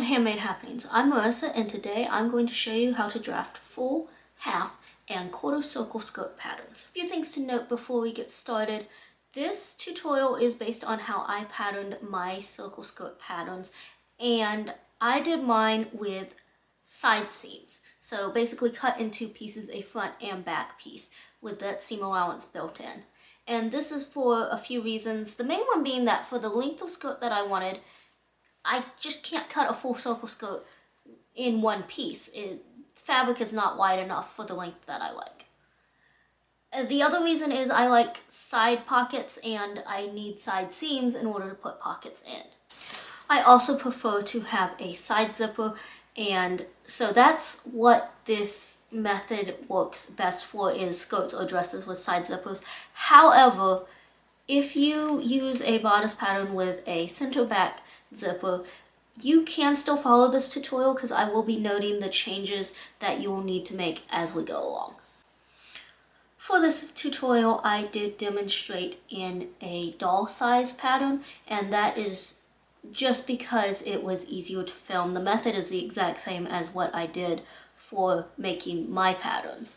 to Handmade Happenings. I'm Marissa, and today I'm going to show you how to draft full, half, and quarter circle skirt patterns. A few things to note before we get started. This tutorial is based on how I patterned my circle skirt patterns, and I did mine with side seams. So basically cut into pieces a front and back piece with that seam allowance built in. And this is for a few reasons. The main one being that for the length of skirt that I wanted, I just can't cut a full circle skirt in one piece. Fabric is not wide enough for the length that I like. The other reason is I like side pockets and I need side seams in order to put pockets in. I also prefer to have a side zipper, and so that's what this method works best for, is skirts or dresses with side zippers. However, if you use a bodice pattern with a center back zipper, you can still follow this tutorial because I will be noting the changes that you will need to make as we go along. For this tutorial, I did demonstrate in a doll size pattern, and that is just because it was easier to film. The method is the exact same as what I did for making my patterns.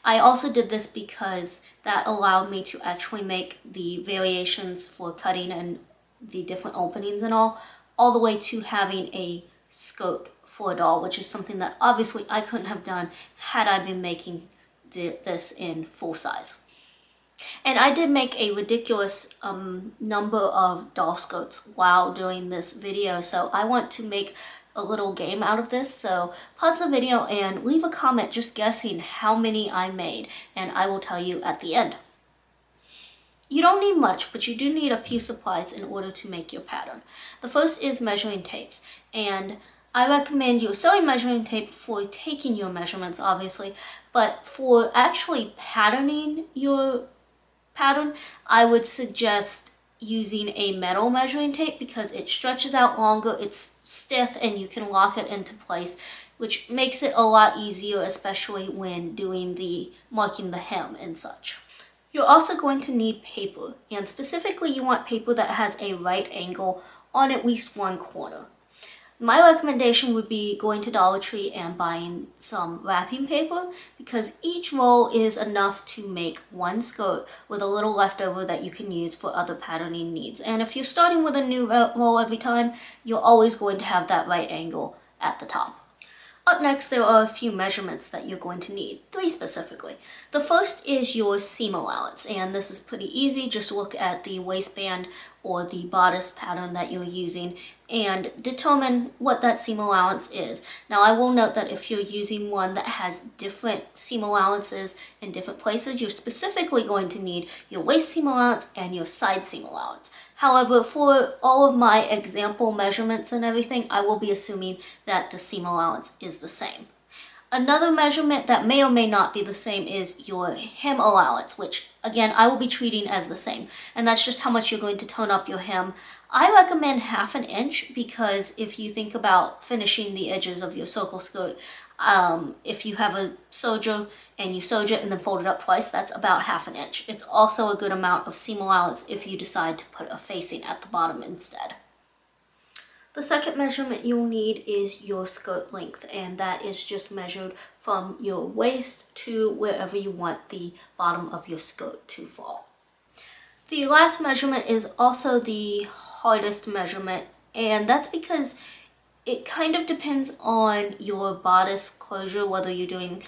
I also did this because that allowed me to actually make the variations for cutting and the different openings and all the way to having a skirt for a doll, which is something that obviously I couldn't have done had I been making this in full size. And I did make a ridiculous number of doll skirts while doing this video, so I want to make a little game out of this. So pause the video and leave a comment just guessing how many I made, and I will tell you at the end. You don't need much, but you do need a few supplies in order to make your pattern. The first is measuring tapes, and I recommend your sewing measuring tape for taking your measurements, obviously, but for actually patterning your pattern, I would suggest using a metal measuring tape because it stretches out longer, it's stiff, and you can lock it into place, which makes it a lot easier, especially when doing the marking the hem and such. You're also going to need paper, and specifically you want paper that has a right angle on at least one corner. My recommendation would be going to Dollar Tree and buying some wrapping paper, because each roll is enough to make one skirt with a little leftover that you can use for other patterning needs. And if you're starting with a new roll every time, you're always going to have that right angle at the top. Up next, there are a few measurements that you're going to need, 3 specifically. The first is your seam allowance, and this is pretty easy. Just look at the waistband or the bodice pattern that you're using and determine what that seam allowance is. Now, I will note that if you're using one that has different seam allowances in different places, you're specifically going to need your waist seam allowance and your side seam allowance. However, for all of my example measurements and everything, I will be assuming that the seam allowance is the same. Another measurement that may or may not be the same is your hem allowance, which again, I will be treating as the same. And that's just how much you're going to tone up your hem. I recommend 1/2 inch because if you think about finishing the edges of your circle skirt, if you have a serger and you serge it and then fold it up twice, that's about 1/2 inch. It's also a good amount of seam allowance if you decide to put a facing at the bottom instead. The second measurement you'll need is your skirt length, and that is just measured from your waist to wherever you want the bottom of your skirt to fall. The last measurement is also the hardest measurement, and that's because it kind of depends on your bodice closure, whether you're doing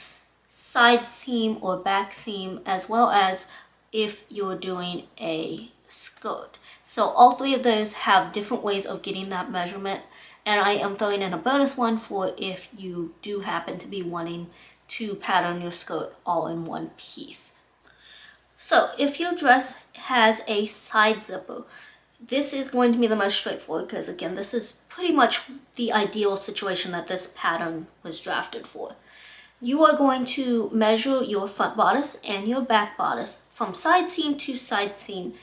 side seam or back seam, as well as if you're doing a skirt. So all 3 of those have different ways of getting that measurement, and I am throwing in a bonus one for if you do happen to be wanting to pattern your skirt all in one piece. So if your dress has a side zipper, this is going to be the most straightforward because again, this is pretty much the ideal situation that this pattern was drafted for. You are going to measure your front bodice and your back bodice from side seam to side seam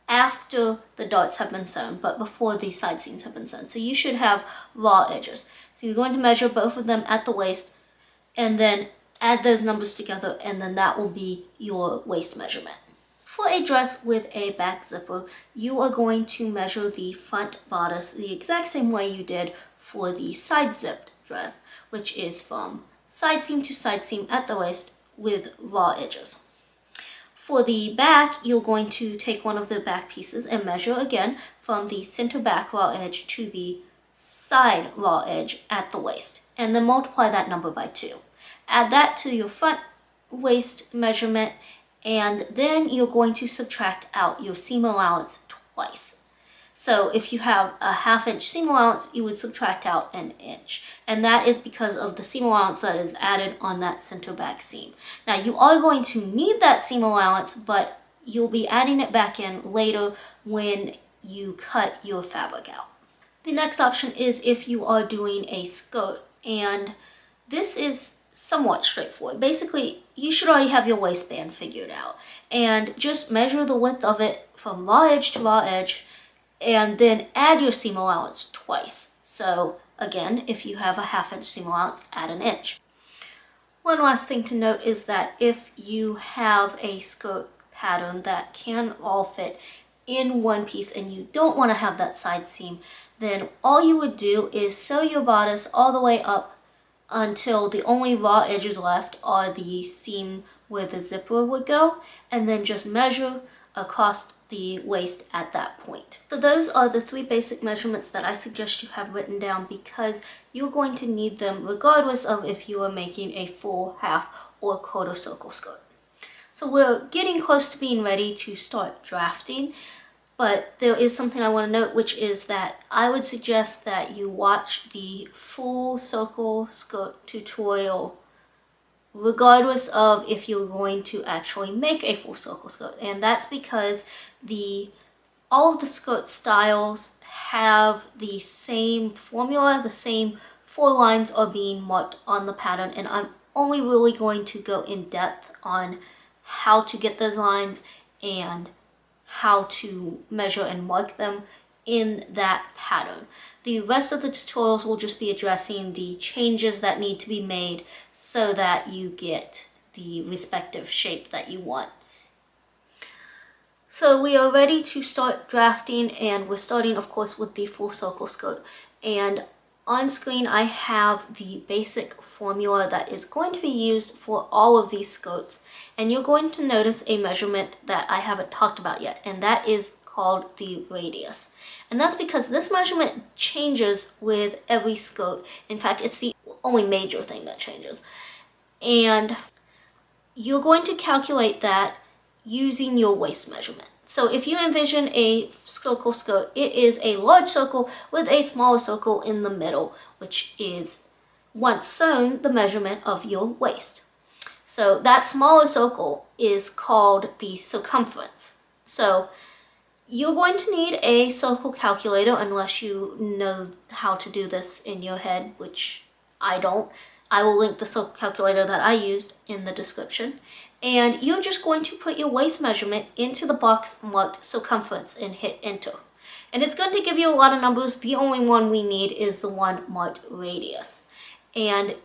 after the darts have been sewn, but before the side seams have been sewn. So you should have raw edges. So you're going to measure both of them at the waist and then add those numbers together, and then that will be your waist measurement. For a dress with a back zipper, you are going to measure the front bodice the exact same way you did for the side zipped dress, which is from side seam to side seam at the waist with raw edges. For the back, you're going to take one of the back pieces and measure again from the center back raw edge to the side raw edge at the waist, and then multiply that number by 2. Add that to your front waist measurement, and then you're going to subtract out your seam allowance twice. So if you have a 1/2 inch seam allowance, you would subtract out 1 inch. And that is because of the seam allowance that is added on that center back seam. Now you are going to need that seam allowance, but you'll be adding it back in later when you cut your fabric out. The next option is if you are doing a skirt, and this is somewhat straightforward. Basically, you should already have your waistband figured out, and just measure the width of it from raw edge to raw edge, and then add your seam allowance twice. So again, if you have a 1/2 inch seam allowance, add 1 inch. One last thing to note is that if you have a skirt pattern that can all fit in one piece and you don't want to have that side seam, then all you would do is sew your bodice all the way up until the only raw edges left are the seam where the zipper would go, and then just measure across the waist at that point. So those are the 3 basic measurements that I suggest you have written down, because you're going to need them regardless of if you are making a full, half, or quarter circle skirt. So we're getting close to being ready to start drafting, but there is something I want to note, which is that I would suggest that you watch the full circle skirt tutorial regardless of if you're going to actually make a full circle skirt. And that's because all of the skirt styles have the same formula, the same 4 lines are being marked on the pattern, and I'm only really going to go in depth on how to get those lines and how to measure and mark them in that pattern. The rest of the tutorials will just be addressing the changes that need to be made so that you get the respective shape that you want. So we are ready to start drafting, and we're starting of course with the full circle skirt. And on screen I have the basic formula that is going to be used for all of these skirts, and you're going to notice a measurement that I haven't talked about yet, and that is called the radius. And that's because this measurement changes with every skirt. In fact, it's the only major thing that changes. And you're going to calculate that using your waist measurement. So if you envision a circle skirt, it is a large circle with a smaller circle in the middle, which is, once sewn, the measurement of your waist. So that smaller circle is called the circumference. So you're going to need a circle calculator unless you know how to do this in your head, which I don't. I will link the circle calculator that I used in the description. And you're just going to put your waist measurement into the box marked circumference and hit enter. And it's going to give you a lot of numbers. The only one we need is the one marked radius. And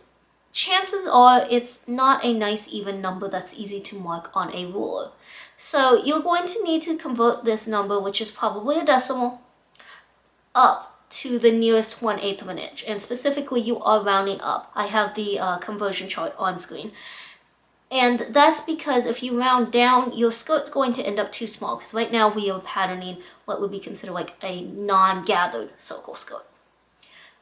chances are it's not a nice even number that's easy to mark on a ruler. So you're going to need to convert this number, which is probably a decimal, up to the nearest 1/8 of an inch. And specifically, you are rounding up. I have the conversion chart on screen. And that's because if you round down, your skirt's going to end up too small, because right now we are patterning what would be considered like a non-gathered circle skirt.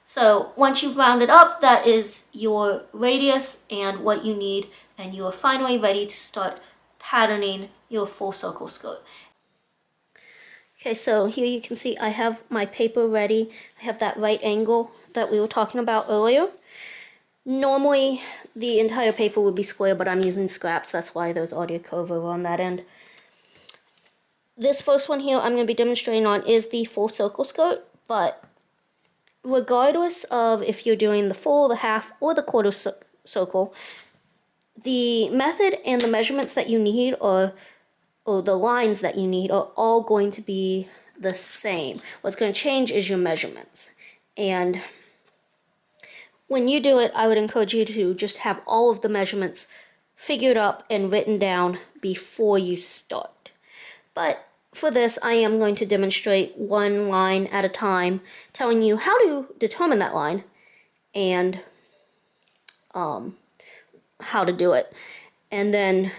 So once you've rounded up, that is your radius and what you need, and you are finally ready to start patterning your full circle skirt. Okay, so here you can see I have my paper ready. I have that right angle that we were talking about earlier. Normally, the entire paper would be square, but I'm using scraps. That's why there's audio curve over on that end. This first one here I'm going to be demonstrating on is the full circle skirt, but regardless of if you're doing the full, the half, or the quarter circle, the method and the measurements that you need or the lines that you need are all going to be the same. What's going to change is your measurements. And when you do it, I would encourage you to just have all of the measurements figured up and written down before you start. But for this, I am going to demonstrate one line at a time, telling you how to determine that line and how to do it. And then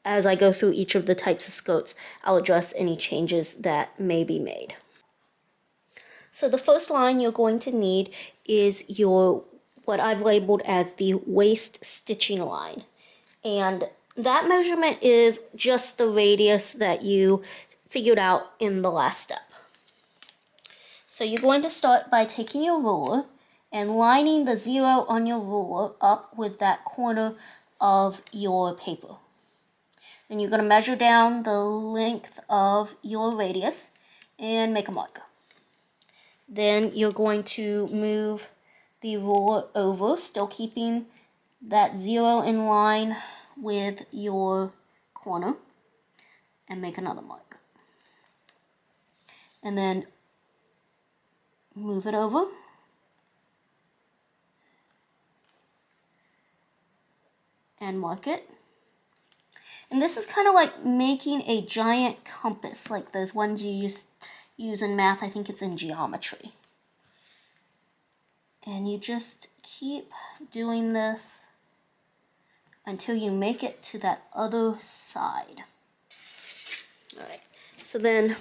as I go through each of the types of skirts, I'll address any changes that may be made. So the first line you're going to need is your, what I've labeled as the waist stitching line. And that measurement is just the radius that you figured out in the last step. So you're going to start by taking your ruler and lining the 0 on your ruler up with that corner of your paper. Then you're going to measure down the length of your radius and make a mark. Then you're going to move the ruler over, still keeping that 0 in line with your corner, and make another mark. And then move it over. And mark it. And this is kind of like making a giant compass, like those ones you use in math. I think it's in geometry. And you just keep doing this until you make it to that other side. Alright, so then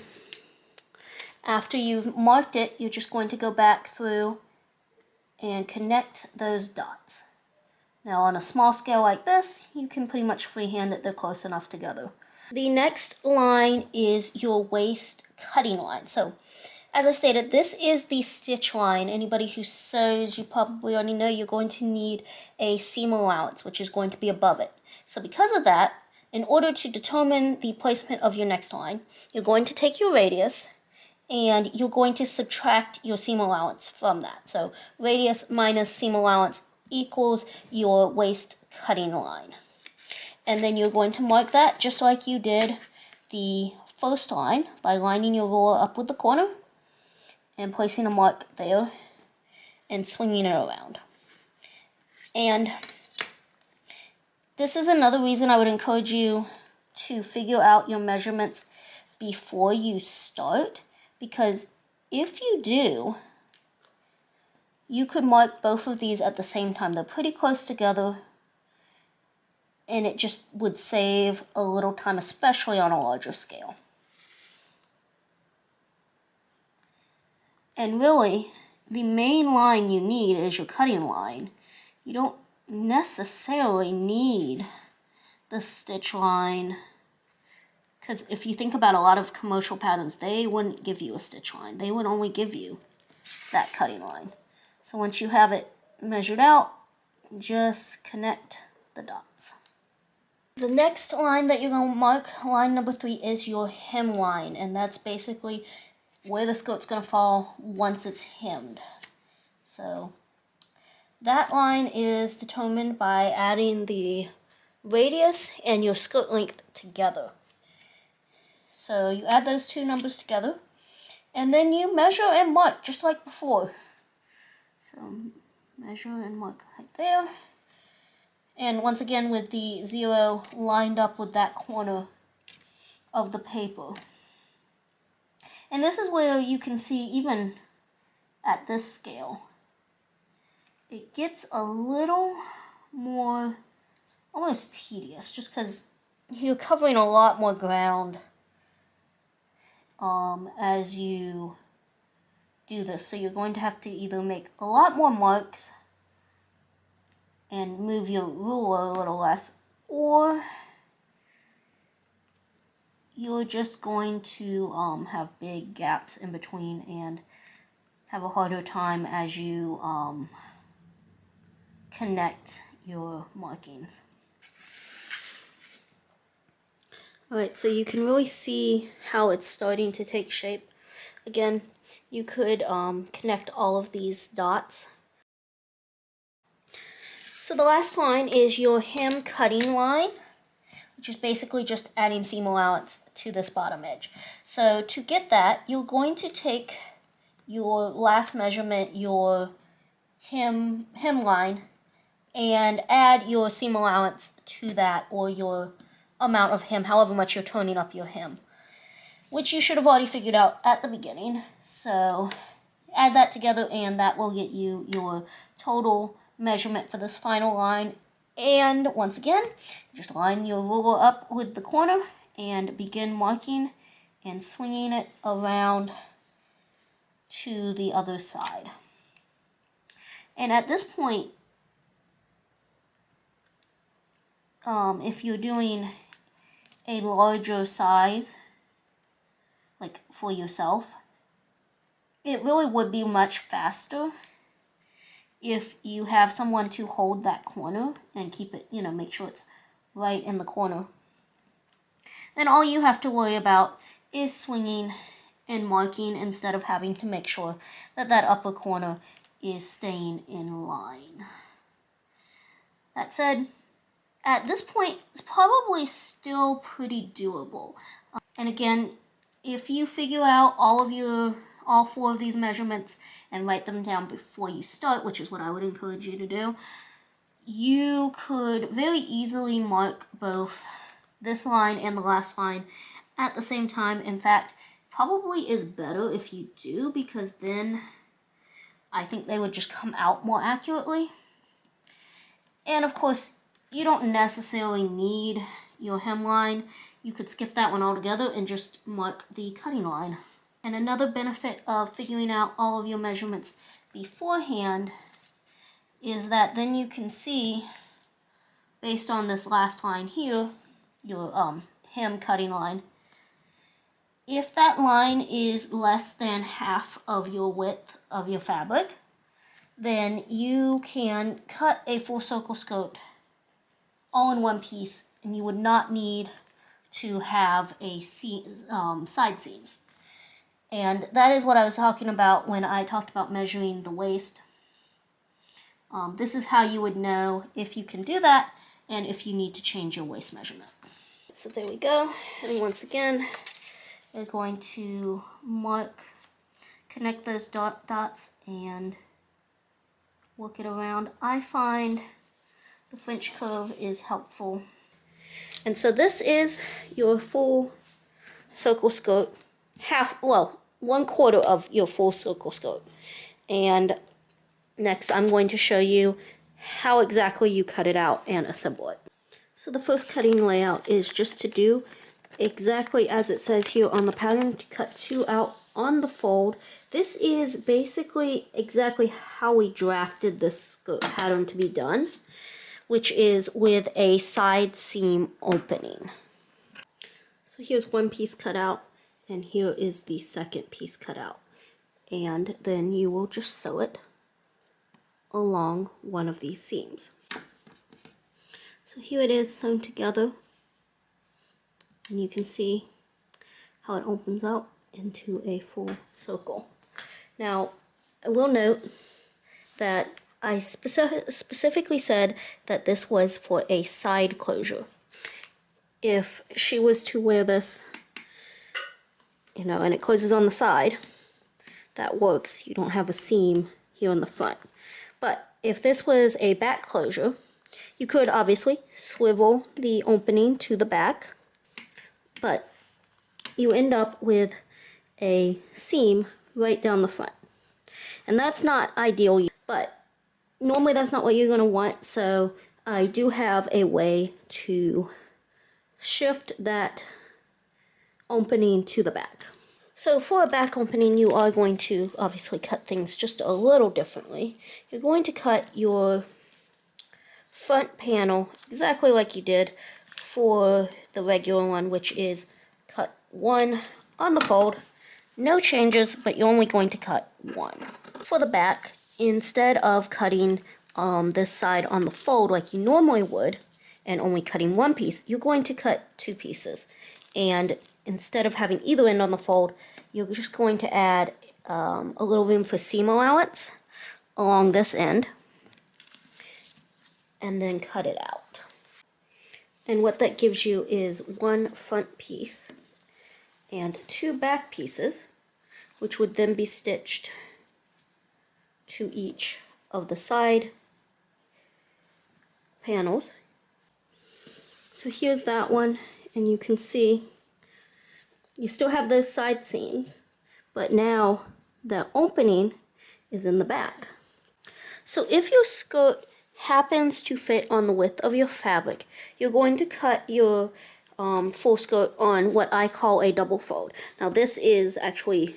after you've marked it, you're just going to go back through and connect those dots. Now on a small scale like this, you can pretty much freehand it, they're close enough together. The next line is your waist cutting line. So as I stated, this is the stitch line. Anybody who sews, you probably already know you're going to need a seam allowance, which is going to be above it. So because of that, in order to determine the placement of your next line, you're going to take your radius and you're going to subtract your seam allowance from that. So radius minus seam allowance equals your waist cutting line. And then you're going to mark that just like you did the first line by lining your ruler up with the corner and placing a mark there and swinging it around. And this is another reason I would encourage you to figure out your measurements before you start, because if you do, you could mark both of these at the same time. They're pretty close together, and it just would save a little time, especially on a larger scale. And really, the main line you need is your cutting line. You don't necessarily need the stitch line, because if you think about a lot of commercial patterns, they wouldn't give you a stitch line. They would only give you that cutting line. So once you have it measured out, just connect the dots. The next line that you're going to mark, line number 3, is your hem line, and that's basically where the skirt's going to fall once it's hemmed. So that line is determined by adding the radius and your skirt length together. So you add those two numbers together, and then you measure and mark just like before. So measure and mark right there. And once again with the 0 lined up with that corner of the paper. And this is where you can see, even at this scale, it gets a little more almost tedious, just because you're covering a lot more ground as you do this. So you're going to have to either make a lot more marks and move your ruler a little less, or you're just going to have big gaps in between and have a harder time as you connect your markings. Alright, so you can really see how it's starting to take shape. Again, you could connect all of these dots. So the last line is your hem cutting line, which is basically just adding seam allowance to this bottom edge. So to get that, you're going to take your last measurement, your hem line, and add your seam allowance to that, or your amount of hem, however much you're toning up your hem. which you should have already figured out at the beginning. So add that together and that will get you your total measurement for this final line. And once again, just line your ruler up with the corner and begin marking and swinging it around to the other side. And at this point, if you're doing a larger size, like for yourself, it really would be much faster if you have someone to hold that corner and keep it, make sure it's right in the corner. Then all you have to worry about is swinging and marking instead of having to make sure that that upper corner is staying in line. That said, at this point, it's probably still pretty doable. And again, if you figure out all 4 of these measurements and write them down before you start, which is what I would encourage you to do, you could very easily mark both this line and the last line at the same time. In fact, probably is better if you do, because then I think they would just come out more accurately. And of course, you don't necessarily need your hemline. You could skip that one altogether and just mark the cutting line. And another benefit of figuring out all of your measurements beforehand is that then you can see, based on this last line here, your hem cutting line, if that line is less than half of your width of your fabric, then you can cut a full circle skirt all in one piece, and you would not need to have a side seams. And that is what I was talking about when I talked about measuring the waist. This is how you would know if you can do that and if you need to change your waist measurement. So there we go. And once again, we're going to connect those dots and work it around. I find the French curve is helpful. And so this is your full circle skirt, 1/4 of your full circle skirt. And next I'm going to show you how exactly you cut it out and assemble it. So the first cutting layout is just to do exactly as it says here on the pattern, to cut 2 out on the fold. This is basically exactly how we drafted this skirt pattern to be done, which is with a side seam opening. So here's one piece cut out, and here is the second piece cut out. And then you will just sew it along one of these seams. So here it is sewn together, and you can see how it opens up into a full circle. Now, I will note that I specifically said that this was for a side closure. If she was to wear this, and it closes on the side, that works. You don't have a seam here in the front. But if this was a back closure, you could obviously swivel the opening to the back, but you end up with a seam right down the front. And that's not ideal, but normally that's not what you're going to want, so I do have a way to shift that opening to the back. So for a back opening, you are going to obviously cut things just a little differently. You're going to cut your front panel exactly like you did for the regular one, which is cut 1 on the fold, no changes, but you're only going to cut 1. For the back, instead of cutting this side on the fold like you normally would and only cutting 1 piece, you're going to cut 2 pieces. And instead of having either end on the fold, you're just going to add a little room for seam allowance along this end, and then cut it out. And what that gives you is 1 front piece and 2 back pieces, which would then be stitched to each of the side panels. So here's that one, and you can see You still have those side seams, but now the opening is in the back. So if your skirt happens to fit on the width of your fabric, you're going to cut your full skirt on what I call a double fold. Now this is actually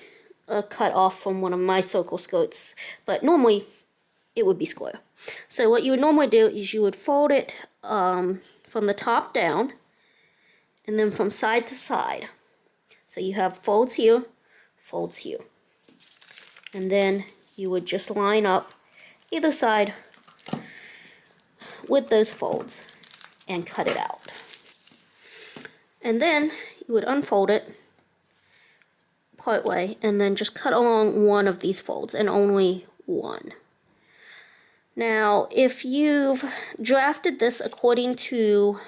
a cut off from one of my circle skirts, but normally it would be square. So what you would normally do is you would fold it from the top down and then from side to side. So you have folds here, and then you would just line up either side with those folds and cut it out. And then you would unfold it part way and then just cut along one of these folds, and only one. Now, if you've drafted this according to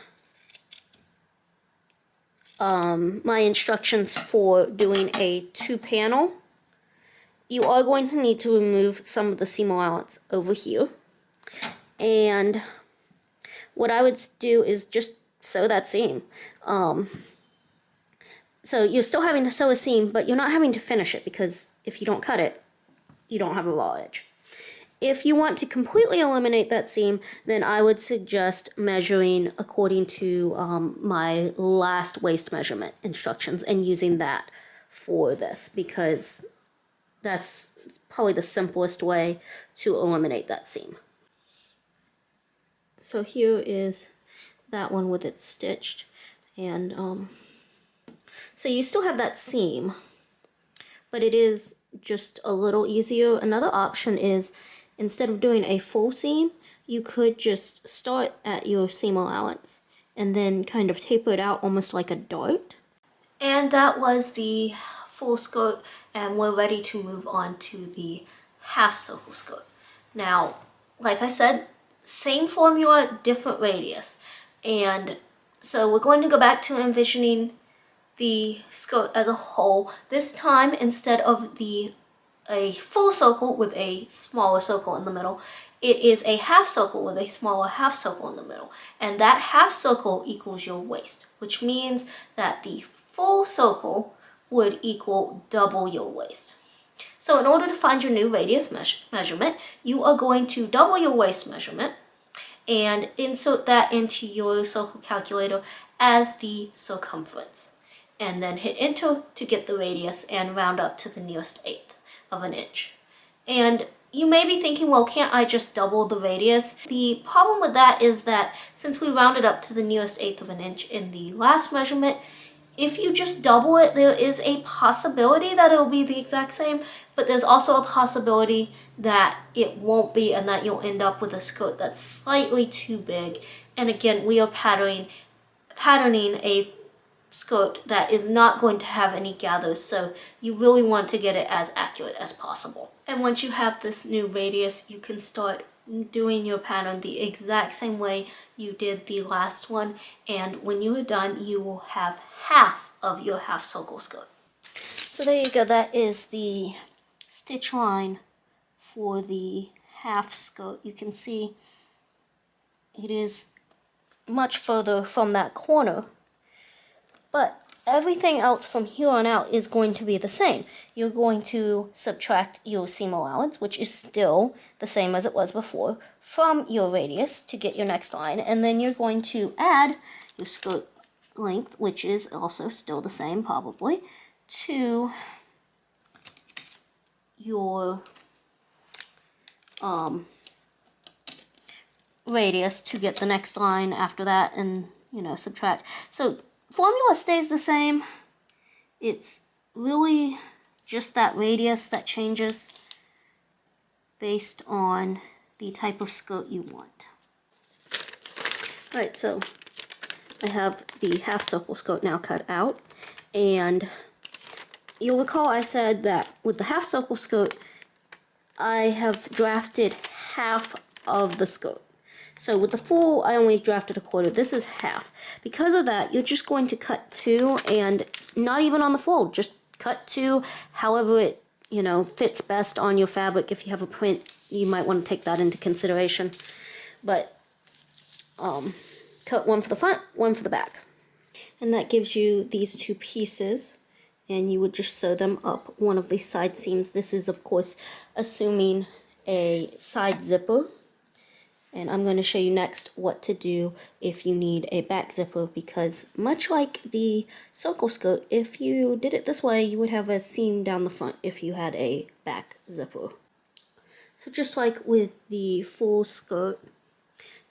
my instructions for doing a 2-panel, you are going to need to remove some of the seam allowance over here. And what I would do is just sew that seam. So you're still having to sew a seam, but you're not having to finish it, because if you don't cut it, you don't have a raw edge. If you want to completely eliminate that seam, then I would suggest measuring according to my last waist measurement instructions and using that for this, because that's probably the simplest way to eliminate that seam. So here is that one with it stitched, and so you still have that seam, but it is just a little easier. Another option is, instead of doing a full seam, you could just start at your seam allowance and then kind of taper it out almost like a dart. And that was the full skirt, and we're ready to move on to the half circle skirt. Now, like I said, same formula, different radius. And so we're going to go back to envisioning the skirt as a whole. This time, instead of a full circle with a smaller circle in the middle, it is a half circle with a smaller half circle in the middle. And that half circle equals your waist, which means that the full circle would equal double your waist. So in order to find your new radius measurement, you are going to double your waist measurement and insert that into your circle calculator as the circumference. And then hit enter to get the radius and round up to the nearest eighth of an inch. And you may be thinking, well, can't I just double the radius? The problem with that is that since we rounded up to the nearest eighth of an inch in the last measurement, if you just double it, there is a possibility that it'll be the exact same, but there's also a possibility that it won't be and that you'll end up with a skirt that's slightly too big. And again, we are patterning a skirt that is not going to have any gathers, so you really want to get it as accurate as possible. And once you have this new radius, you can start doing your pattern the exact same way you did the last one, and when you are done, you will have half of your half circle skirt. So there you go, that is the stitch line for the half skirt. You can see it is much further from that corner, but everything else from here on out is going to be the same. You're going to subtract your seam allowance, which is still the same as it was before, from your radius to get your next line, and then you're going to add your skirt length, which is also still the same probably, to your radius to get the next line after that, and subtract. So formula stays the same. It's really just that radius that changes based on the type of skirt you want. Alright, so I have the half circle skirt now cut out, and you'll recall I said that with the half circle skirt, I have drafted half of the skirt. So with the full, I only drafted a quarter. This is half. Because of that, you're just going to cut two, and not even on the fold, just cut two however it, fits best on your fabric. If you have a print, you might want to take that into consideration. But cut one for the front, one for the back. And that gives you these two pieces. and you would just sew them up one of the side seams. This is of course assuming a side zipper, and I'm going to show you next what to do if you need a back zipper, because much like the circle skirt, if you did it this way you would have a seam down the front if you had a back zipper. So just like with the full skirt,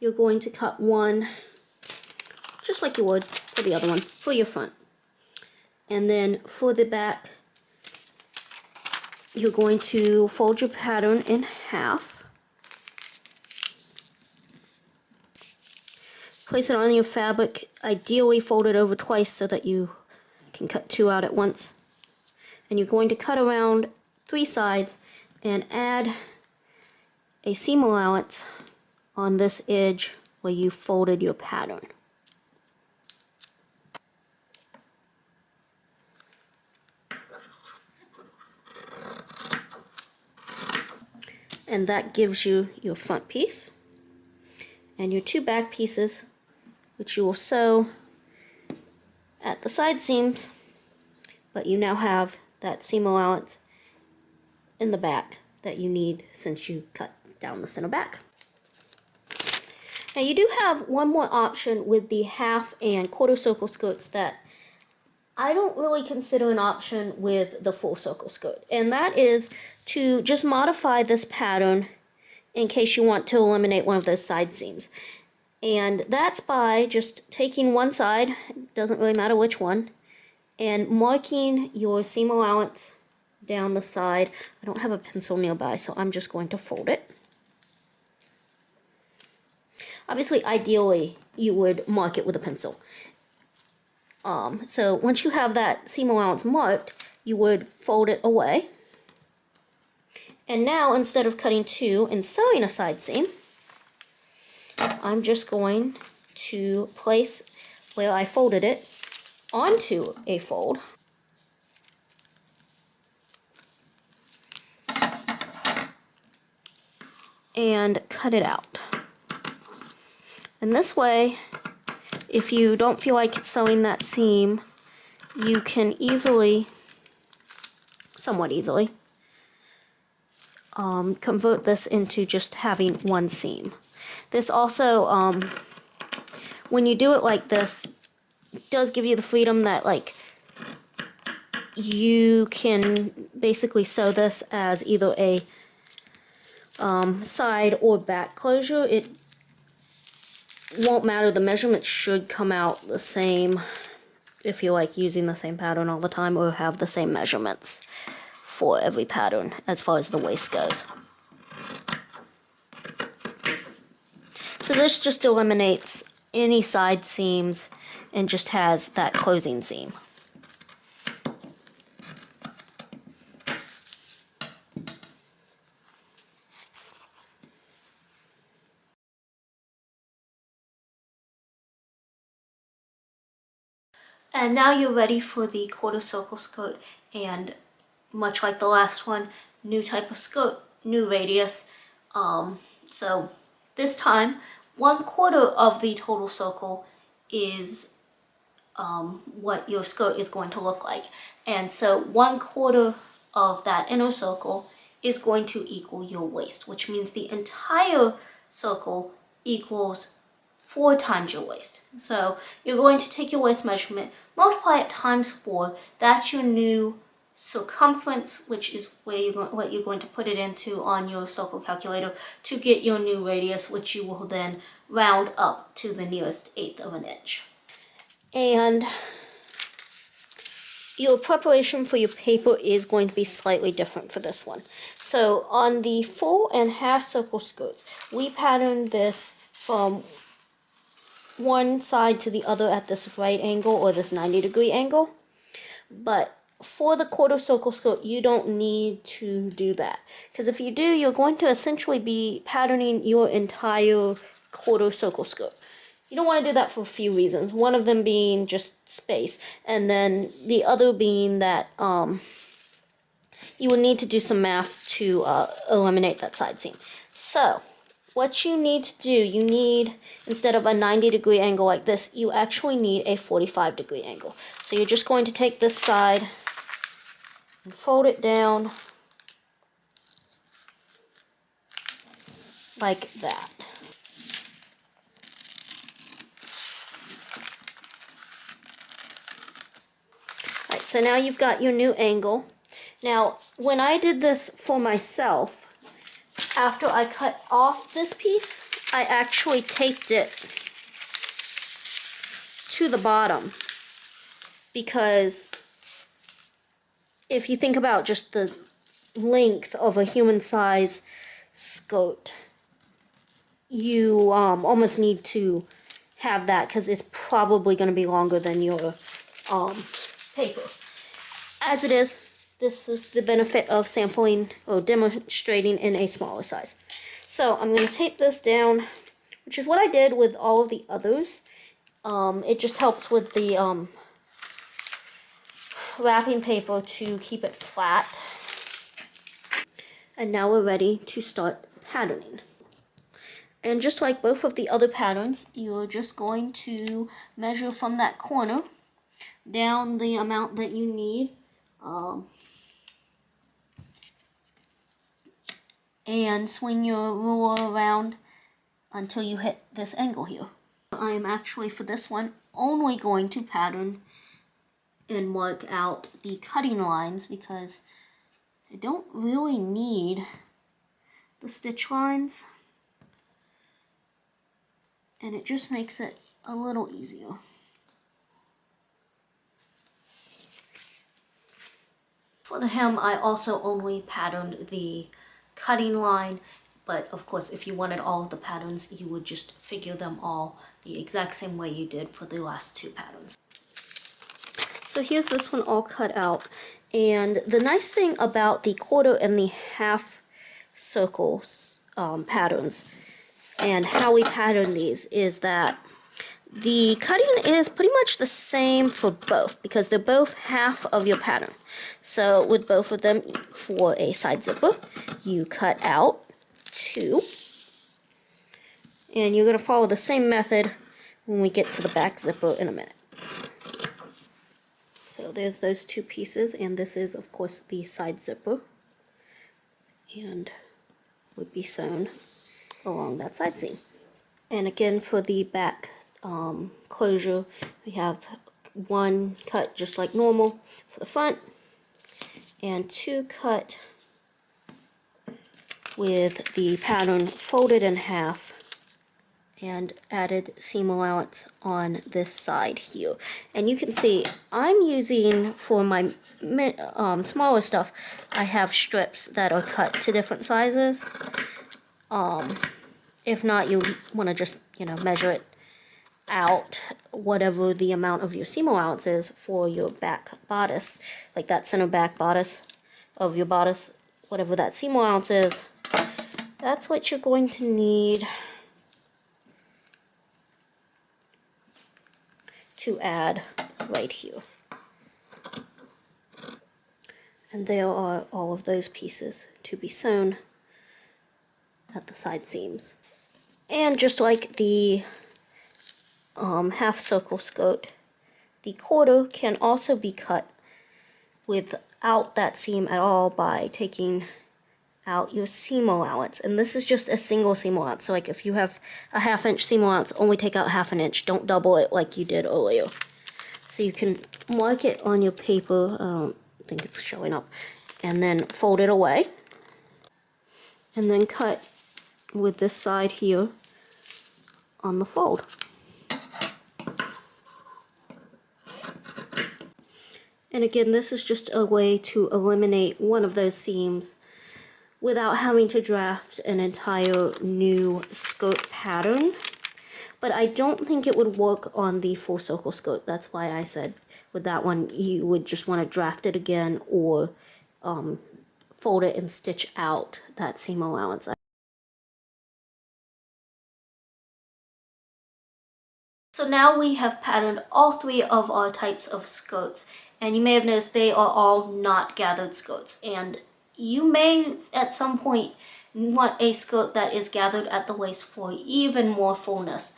you're going to cut one just like you would for the other one for your front. And then for the back, you're going to fold your pattern in half. Place it on your fabric, ideally fold it over twice so that you can cut two out at once. And you're going to cut around 3 sides and add a seam allowance on this edge where you folded your pattern. And that gives you your front piece and your 2 back pieces, which you will sew at the side seams, but you now have that seam allowance in the back that you need since you cut down the center back. Now you do have one more option with the half and quarter circle skirts that I don't really consider an option with the full circle skirt, and that is to just modify this pattern in case you want to eliminate one of those side seams. And that's by just taking one side, doesn't really matter which one, and marking your seam allowance down the side. I don't have a pencil nearby, so I'm just going to fold it. Obviously, ideally, you would mark it with a pencil. So once you have that seam allowance marked, you would fold it away. And now, instead of cutting 2 and sewing a side seam, I'm just going to place where I folded it onto a fold. And cut it out. And this way, if you don't feel like sewing that seam, you can easily, somewhat easily, convert this into just having one seam. This also, when you do it like this, it does give you the freedom that like you can basically sew this as either a side or back closure. It won't matter, the measurements should come out the same if you like using the same pattern all the time or have the same measurements for every pattern as far as the waist goes. So this just eliminates any side seams and just has that closing seam. And now you're ready for the quarter circle skirt, and much like the last one, new type of skirt, new radius. So this time, 1/4 of the total circle is what your skirt is going to look like. And so 1/4 of that inner circle is going to equal your waist, which means the entire circle equals 4 times your waist. So you're going to take your waist measurement, multiply it times 4. That's your new circumference, which is where what you're going to put it into on your circle calculator to get your new radius, which you will then round up to the nearest 1/8 of an inch. And your preparation for your paper is going to be slightly different for this one. So on the full and half circle skirts, we patterned this from one side to the other at this right angle or this 90-degree angle. But for the quarter circle skirt, you don't need to do that, because if you do, you're going to essentially be patterning your entire quarter circle skirt. You don't want to do that for a few reasons. One of them being just space, and then the other being that you would need to do some math to eliminate that side seam. So what you need to do, you need, instead of a 90-degree angle like this, you actually need a 45-degree angle. So you're just going to take this side and fold it down like that. All right, so now you've got your new angle. Now, when I did this for myself, after I cut off this piece, I actually taped it to the bottom, because if you think about just the length of a human size skirt, you almost need to have that, because it's probably going to be longer than your paper. As it is, this is the benefit of sampling or demonstrating in a smaller size. So I'm going to tape this down, which is what I did with all of the others. It just helps with the wrapping paper to keep it flat. And now we're ready to start patterning. And just like both of the other patterns, you're just going to measure from that corner down the amount that you need. And swing your ruler around until you hit this angle here. I am actually, for this one, only going to pattern and mark out the cutting lines, because I don't really need the stitch lines, and it just makes it a little easier. For the hem, I also only patterned the cutting line, but of course if you wanted all of the patterns, you would just figure them all the exact same way you did for the last two patterns. So here's this one all cut out, and the nice thing about the quarter and the half circles patterns and how we pattern these is that the cutting is pretty much the same for both, because they're both half of your pattern. So with both of them, for a side zipper, you cut out 2, and you're going to follow the same method when we get to the back zipper in a minute. So there's those 2 pieces, and this is of course the side zipper, and would be sewn along that side seam. And again, for the back closure, we have 1 cut just like normal for the front, and 2 cut with the pattern folded in half and added seam allowance on this side here. And you can see I'm using, for my smaller stuff, I have strips that are cut to different sizes. If not, you want to just, measure it out, whatever the amount of your seam allowance is for your back bodice, like that center back bodice of your bodice, whatever that seam allowance is, that's what you're going to need to add right here. And there are all of those pieces to be sewn at the side seams. And just like the half circle skirt, the quarter can also be cut without that seam at all by taking out your seam allowance. And this is just a single seam allowance. So like if you have a 1/2 inch seam allowance, only take out 1/2 inch. Don't double it like you did earlier. So you can mark it on your paper. I don't think it's showing up. And then fold it away. And then cut with this side here on the fold. And again, this is just a way to eliminate one of those seams without having to draft an entire new skirt pattern. But I don't think it would work on the full circle skirt. That's why I said with that one, you would just want to draft it again, or fold it and stitch out that seam allowance. So now we have patterned all 3 of our types of skirts, and you may have noticed they are all not gathered skirts. And you may at some point want a skirt that is gathered at the waist for even more fullness.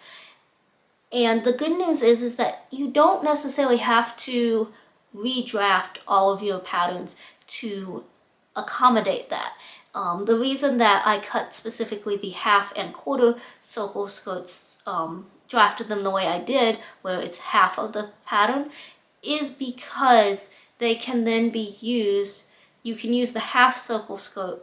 And the good news is that you don't necessarily have to redraft all of your patterns to accommodate that. The reason that I cut specifically the half and quarter circle skirts, drafted them the way I did, where it's half of the pattern, is because they can then be used, you can use the half circle skirt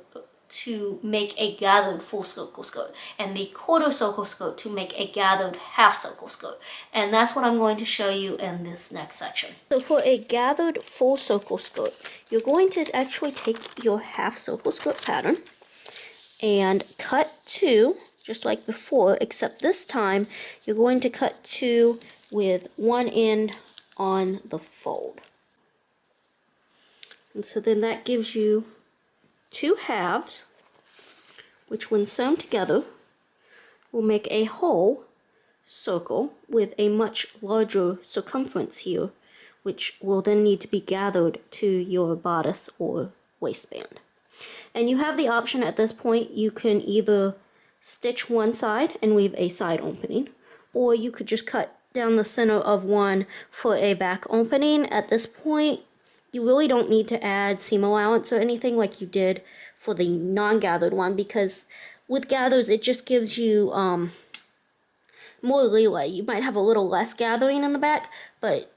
to make a gathered full circle skirt, and the quarter circle skirt to make a gathered half circle skirt. And that's what I'm going to show you in this next section. So for a gathered full circle skirt, you're going to actually take your half circle skirt pattern and cut two, just like before, except this time you're going to cut two with one end on the fold. And so then that gives you two halves, which when sewn together will make a whole circle with a much larger circumference here, which will then need to be gathered to your bodice or waistband. And you have the option at this point, you can either stitch one side and leave a side opening, or you could just cut down the center of one for a back opening. At this point, you really don't need to add seam allowance or anything like you did for the non-gathered one, because with gathers it just gives you more leeway. You might have a little less gathering in the back, but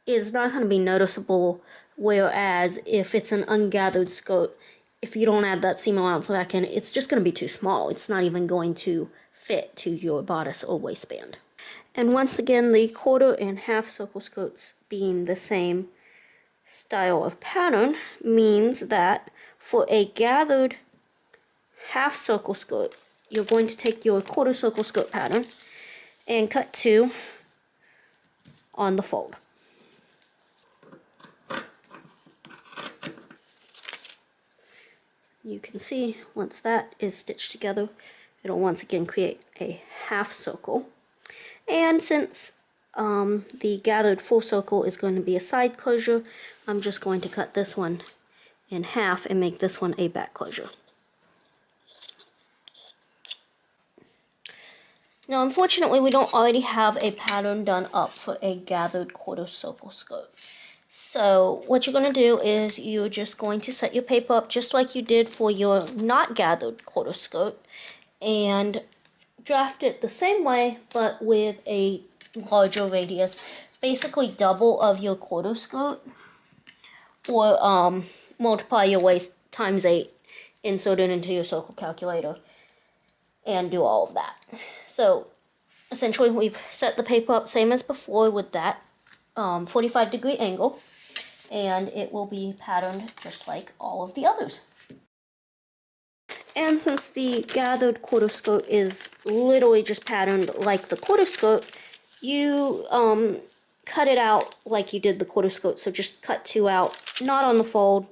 it's not going to be noticeable, whereas if it's an ungathered skirt, if you don't add that seam allowance back in, it's just going to be too small. It's not even going to fit to your bodice or waistband. And once again, the quarter and half circle skirts being the same style of pattern means that for a gathered half circle skirt, you're going to take your quarter circle skirt pattern and cut two on the fold. You can see once that is stitched together, it'll once again create a half circle. And since the gathered full circle is going to be a side closure, I'm just going to cut this one in half and make this one a back closure. Now, unfortunately, we don't already have a pattern done up for a gathered quarter circle skirt. So what you're going to do is you're just going to set your paper up just like you did for your not gathered quarter skirt and draft it the same way, but with a larger radius, basically double of your quarter skirt, or multiply your waist times 8, insert it into your circle calculator, and do all of that. So essentially we've set the paper up same as before with that 45-degree angle, and it will be patterned just like all of the others. And since the gathered quarter skirt is literally just patterned like the quarter skirt, you cut it out like you did the quarter skirt. So just cut two out, not on the fold.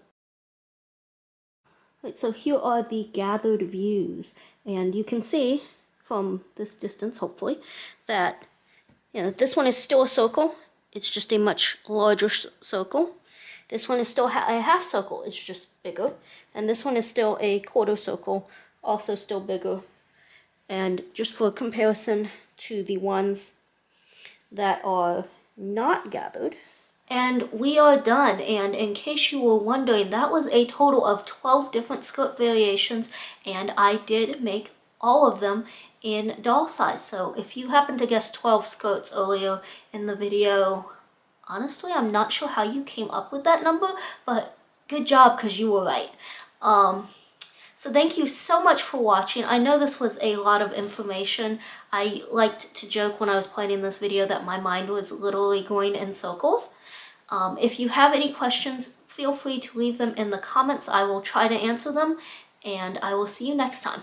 Right, so here are the gathered views, and you can see from this distance, hopefully, that this one is still a circle. It's just a much larger circle. This one is still a half circle, it's just bigger. And this one is still a quarter circle, also still bigger. And just for comparison to the ones that are not gathered. And we are done. And in case you were wondering, that was a total of 12 different skirt variations, and I did make all of them in doll size. So if you happen to guess 12 skirts earlier in the video, honestly, I'm not sure how you came up with that number, but good job, because you were right. So thank you so much for watching. I know this was a lot of information. I liked to joke when I was planning this video that my mind was literally going in circles. If you have any questions, feel free to leave them in the comments. I will try to answer them, and I will see you next time.